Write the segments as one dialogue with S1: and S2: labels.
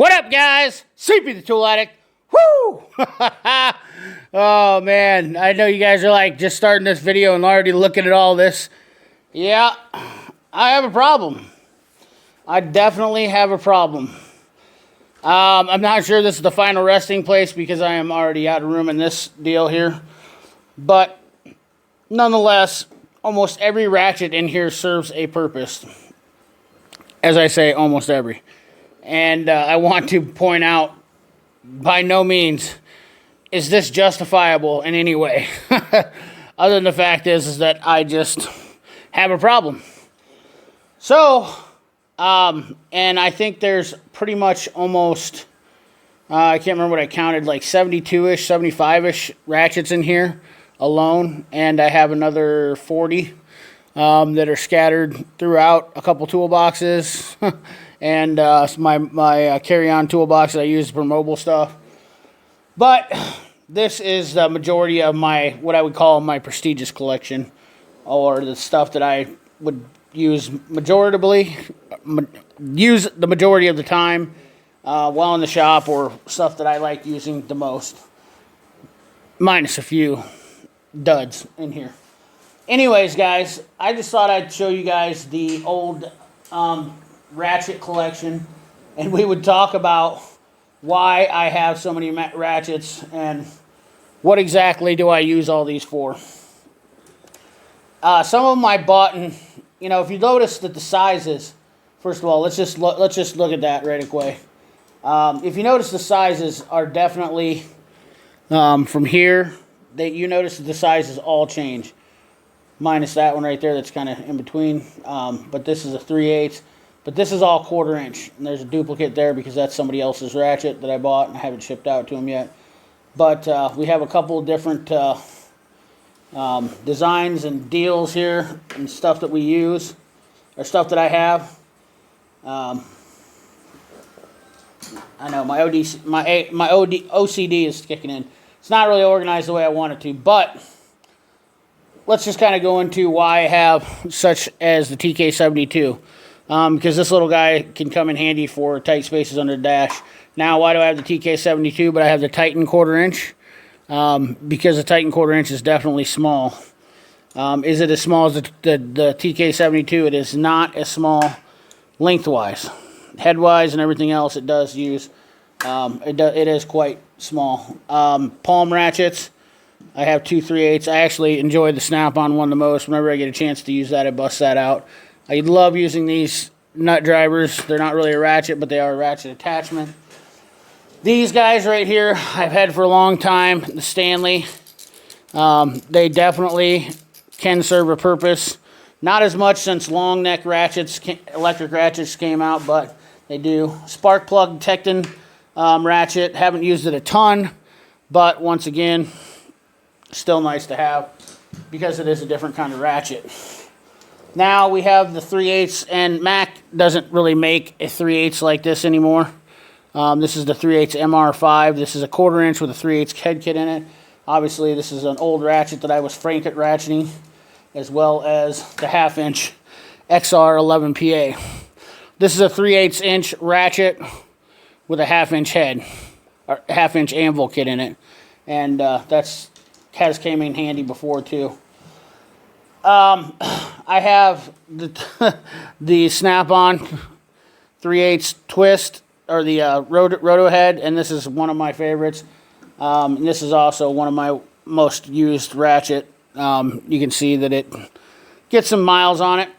S1: What up, guys? Sleepy the Tool Addict. Woo! Oh, man. I know you guys are like just starting this video and already looking at all this. Yeah, I have a problem. I definitely have a problem. I'm not sure this is the final resting place because I am already out of room in this deal here. But nonetheless, almost every ratchet in here serves a purpose. As I say, almost every. And I want to point out, by no means is this justifiable in any way. Other than the fact is that I just have a problem. So, and I think there's pretty much almost, I can't remember what I counted, like 72-ish, 75-ish ratchets in here alone. And I have another 40 that are scattered throughout a couple toolboxes. And my carry-on toolbox that I use for mobile stuff. But this is the majority of my, what I would call my prestigious collection, or the stuff that I would use the majority of the time while in the shop, or stuff that I like using the most, minus a few duds in here. Anyways, guys, I just thought I'd show you guys the old ratchet collection, and we would talk about why I have so many ratchets and what exactly do I use all these for. Some of them I bought, and if you notice that the sizes, first of all, let's just look at that right away. If you notice, the sizes are definitely from here. You notice that the sizes all change, minus that one right there that's kind of in between. But this is a 3/8. But this is all 1/4 inch, and there's a duplicate there because that's somebody else's ratchet that I bought and I haven't shipped out to them yet. But we have a couple of different designs and deals here and stuff that we use, or stuff that I have. I know my OCD is kicking in. It's not really organized the way I want it to, but let's just kind of go into why I have such as the TK72. Because this little guy can come in handy for tight spaces under the dash. Now, why do I have the TK72, but I have the Titan 1/4 inch? Because the Titan 1/4 inch is definitely small. Is it as small as the TK72? It is not as small lengthwise. Headwise and everything else, it does use. It is quite small. Palm ratchets, I have 2 3/8. I actually enjoy the snap-on one the most. Whenever I get a chance to use that, I bust that out. I love using these nut drivers. They're not really a ratchet, but they are a ratchet attachment. These guys right here, I've had for a long time, the Stanley. They definitely can serve a purpose. Not as much since long neck ratchets, electric ratchets came out, but they do. Spark plug detecting ratchet. Haven't used it a ton, but once again, still nice to have because it is a different kind of ratchet. Now we have the 3/8, and Mac doesn't really make a 3/8 like this anymore. This is the 3/8 MR5. This is a 1/4 inch with a 3/8 head kit in it. Obviously, this is an old ratchet that I was Franket ratcheting, as well as the 1/2 inch XR11 PA. This is a 3/8 inch ratchet with a 1/2 inch head, or 1/2 inch anvil kit in it, and that's has came in handy before too. I have the snap-on 3/8 twist, or the roto head, and this is one of my favorites. And this is also one of my most used ratchet. You can see that it gets some miles on it.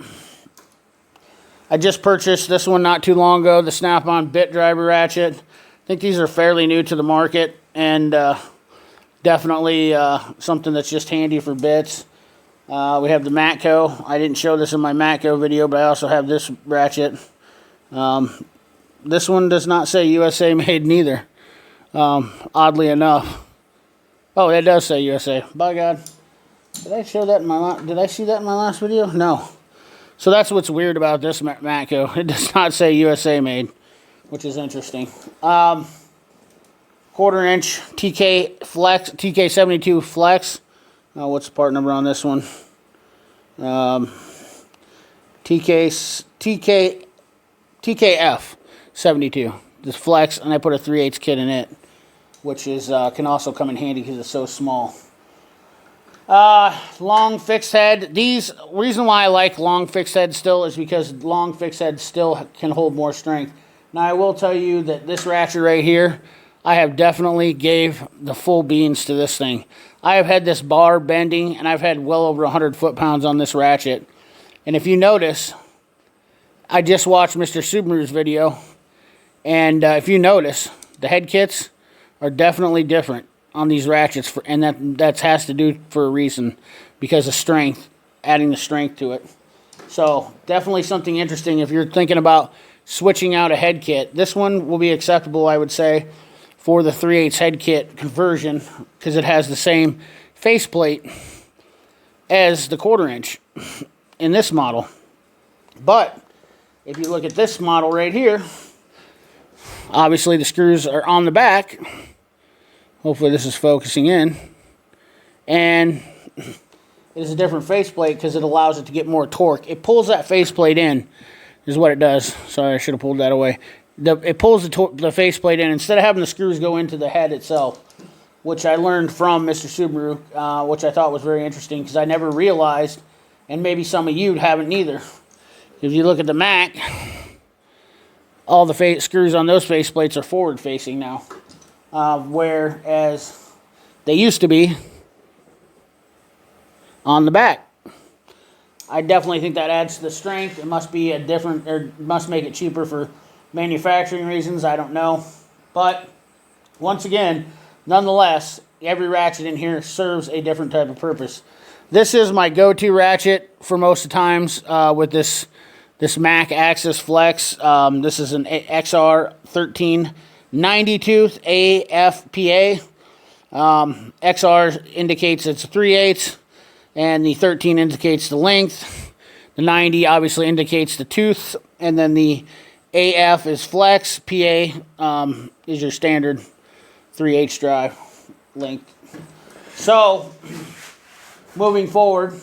S1: I just purchased this one not too long ago, the snap-on bit driver ratchet. I think these are fairly new to the market, and definitely something that's just handy for bits. We have the matco. I didn't show this in my matco video, but I also have this ratchet. This one does not say USA made neither, oddly enough. Oh, it does say USA. By God. Did I show that in did I see that in my last video? No. So that's what's weird about this matco. It does not say USA made, which is interesting. 1/4 inch TK72 Flex. What's the part number on this one? TKF 72. this flex, and I put a 3/8 kit in it, which is can also come in handy because it's so small. Long fixed head. Reason why I like long fixed head still is because long fixed head still can hold more strength. Now I will tell you that this ratchet right here, I have definitely gave the full beans to this thing. I have had this bar bending, and I've had well over 100 foot-pounds on this ratchet. And if you notice, I just watched Mr. Subaru's video, and if you notice, the head kits are definitely different on these ratchets, and that has to do for a reason, because of strength, adding the strength to it. So definitely something interesting if you're thinking about switching out a head kit. This one will be acceptable, I would say, for the 3/8 head kit conversion, because it has the same faceplate as the 1/4 inch in this model. But if you look at this model right here, obviously the screws are on the back. Hopefully this is focusing in. And it is a different faceplate because it allows it to get more torque. It pulls that faceplate in, is what it does. Sorry, I should have pulled that away. It pulls the faceplate in instead of having the screws go into the head itself, which I learned from Mr. Subaru, which I thought was very interesting because I never realized, and maybe some of you haven't either. If you look at the Mac, all the screws on those faceplates are forward facing now, whereas they used to be on the back. I definitely think that adds to the strength. It must be must make it cheaper for manufacturing reasons. I don't know. But once again, nonetheless, every ratchet in here serves a different type of purpose. This is my go-to ratchet for most of the times with this Mac Axis Flex. This is an XR 1390 tooth AFPA. XR indicates it's a 3/8, and the 13 indicates the length. The 90 obviously indicates the tooth, and then the AF is flex. PA is your standard 3/8 drive length. So, moving forward,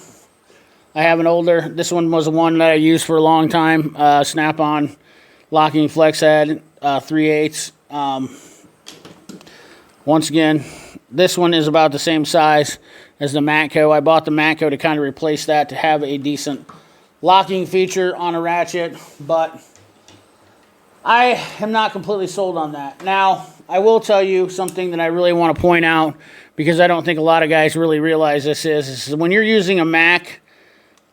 S1: I have an older, this one was the one that I used for a long time, snap-on locking flex head, 3/8. Once again, this one is about the same size as the Matco. I bought the Matco to kind of replace that to have a decent locking feature on a ratchet, but I am not completely sold on that. Now, I will tell you something that I really want to point out, because I don't think a lot of guys really realize this is when you're using a Mac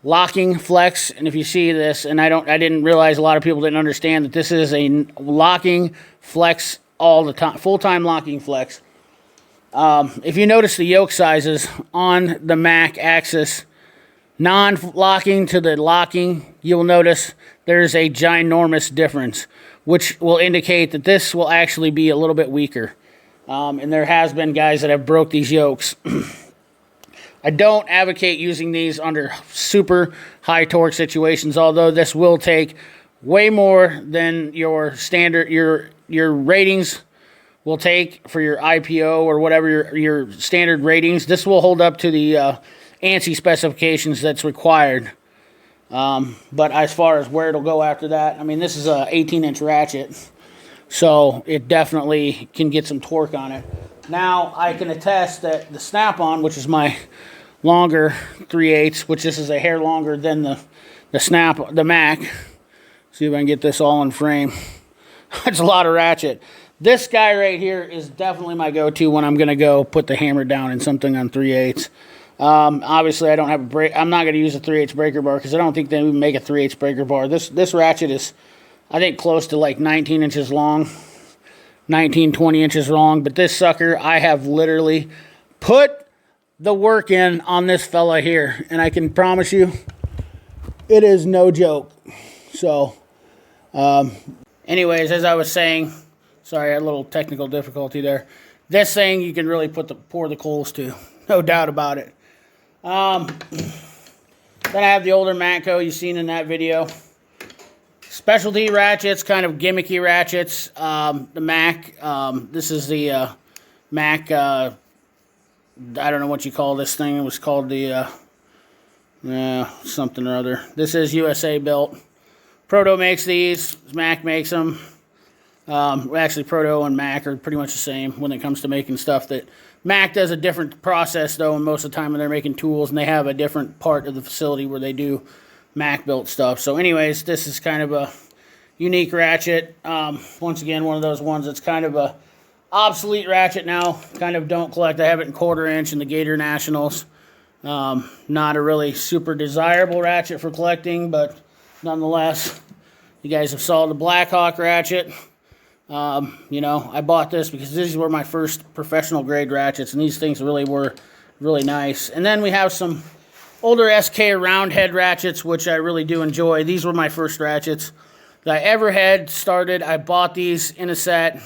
S1: locking flex, and if you see this, and I didn't realize a lot of people didn't understand that this is a locking flex all the time, full-time locking flex. If you notice the yoke sizes on the Mac Axis, non-locking to the locking, you'll notice there's a ginormous difference, which will indicate that this will actually be a little bit weaker. And there has been guys that have broke these yokes. I don't advocate using these under super high torque situations, although this will take way more than your standard, your ratings will take for your IPO or whatever your standard ratings. This will hold up to the ANSI specifications that's required. But as far as where it'll go after that, I mean, this is a 18-inch ratchet, so it definitely can get some torque on it. Now, I can attest that the snap-on, which is my longer 3/8, which this is a hair longer than the Mac. See if I can get this all in frame. That's a lot of ratchet. This guy right here is definitely my go-to when I'm going to go put the hammer down in something on 3/8. Obviously, I don't have a break. I'm not going to use a 3/8 breaker bar because I don't think they even make a 3/8 breaker bar. This ratchet is, I think, close to like 19 inches long, 19, 20 inches long. But this sucker, I have literally put the work in on this fella here, and I can promise you, it is no joke. So, anyways, as I was saying, sorry, I had a little technical difficulty there. This thing you can really pour the coals to, no doubt about it. Then I have the older Matco you've seen in that video. Specialty ratchets, kind of gimmicky ratchets. The Mac, this is the Mac, I don't know what you call this thing. It was called the something or other. This is USA built. Proto makes these. Mac makes them. Actually, Proto and Mac are pretty much the same when it comes to making stuff. That Mac does a different process, though, and most of the time when they're making tools, and they have a different part of the facility where they do Mac-built stuff. So anyways, this is kind of a unique ratchet. Once again, one of those ones that's kind of a obsolete ratchet now. Kind of don't collect. I have it in 1/4 inch in the Gator Nationals. Not a really super desirable ratchet for collecting, but nonetheless, you guys have saw the Blackhawk ratchet. You know, I bought this because these were my first professional grade ratchets, and these things really were really nice. And then we have some older SK round head ratchets, which I really do enjoy. These were my first ratchets that I ever had started. I bought these in a set,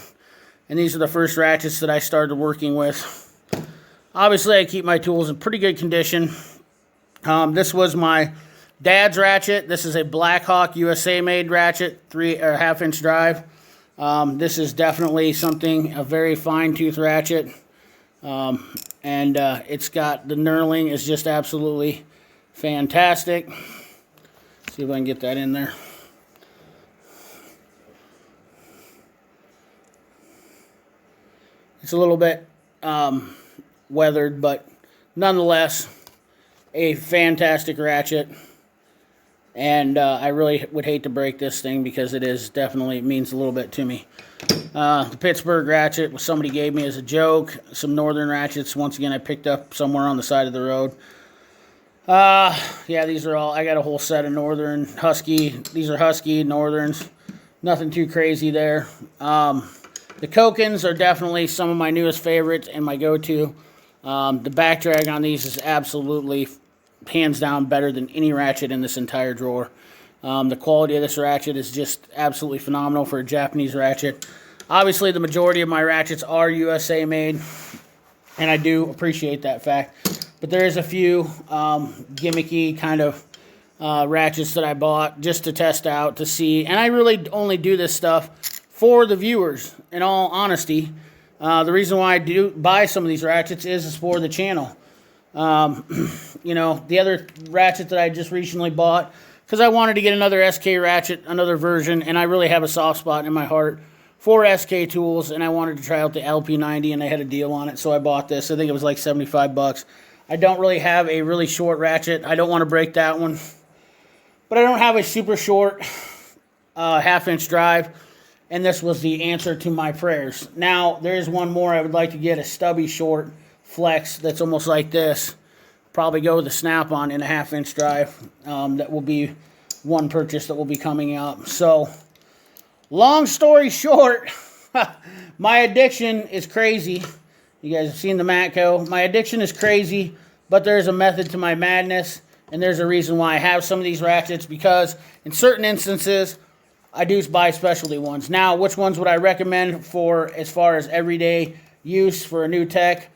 S1: and these are the first ratchets that I started working with. Obviously, I keep my tools in pretty good condition. This was my dad's ratchet. This is a Blackhawk USA-made ratchet, 1/2 inch drive. This is definitely something, a very fine tooth ratchet. And it's got, the knurling is just absolutely fantastic. See if I can get that in there. It's a little bit weathered, but nonetheless, a fantastic ratchet. And I really would hate to break this thing because it is definitely, it means a little bit to me. The Pittsburgh ratchet, which somebody gave me as a joke. Some Northern ratchets, once again, I picked up somewhere on the side of the road. Yeah, these are all, I got a whole set of Northern, Husky. These are Husky, Northerns. Nothing too crazy there. The Kokens are definitely some of my newest favorites and my go-to. The back drag on these is absolutely, hands down, better than any ratchet in this entire drawer. The quality of this ratchet is just absolutely phenomenal for a Japanese ratchet. Obviously, the majority of my ratchets are USA made, and I do appreciate that fact. But there is a few gimmicky kind of ratchets that I bought just to test out, to see. And I really only do this stuff for the viewers, in all honesty. The reason why I do buy some of these ratchets is for the channel. You know, the other ratchet that I just recently bought, because I wanted to get another SK ratchet, another version, and I really have a soft spot in my heart for SK tools, and I wanted to try out the LP90, and they had a deal on it, so I bought this. I think it was like 75 bucks. I don't really have a really short ratchet. I don't want to break that one. But I don't have a super short 1/2 inch drive, and this was the answer to my prayers. Now, there is one more. I would like to get a stubby short flex that's almost like this. Probably go with the snap-on in a 1/2 inch drive. That will be one purchase that will be coming up. So, long story short, my addiction is crazy. You guys have seen the Matco. My addiction is crazy, but there's a method to my madness, and there's a reason why I have some of these ratchets, because in certain instances, I do buy specialty ones. Now, which ones would I recommend for as far as everyday use for a new tech?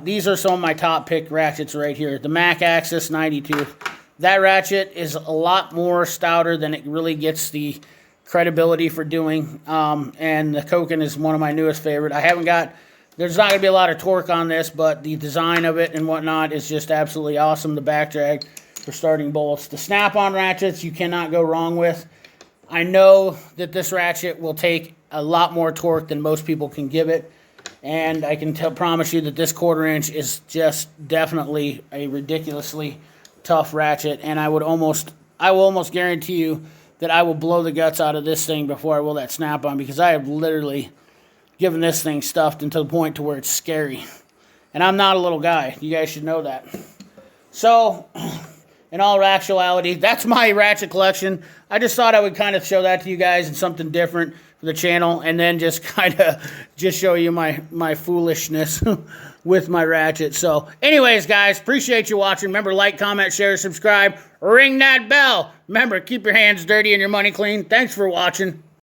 S1: These are some of my top pick ratchets right here. The Mac Axis 92. That ratchet is a lot more stouter than it really gets the credibility for doing. And the Koken is one of my newest favorite. There's not going to be a lot of torque on this, but the design of it and whatnot is just absolutely awesome. The back drag for starting bolts. The snap-on ratchets you cannot go wrong with. I know that this ratchet will take a lot more torque than most people can give it. And I can promise you that this 1/4 inch is just definitely a ridiculously tough ratchet. And I will almost guarantee you that I will blow the guts out of this thing before I will that snap-on, because I have literally given this thing stuffed until the point to where it's scary. And I'm not a little guy. You guys should know that. So, in all actuality, that's my ratchet collection. I just thought I would kind of show that to you guys and something different for the channel, and then just kind of just show you my foolishness with my ratchet. So, anyways, guys, appreciate you watching. Remember, like, comment, share, subscribe, ring that bell. Remember, keep your hands dirty and your money clean. Thanks for watching.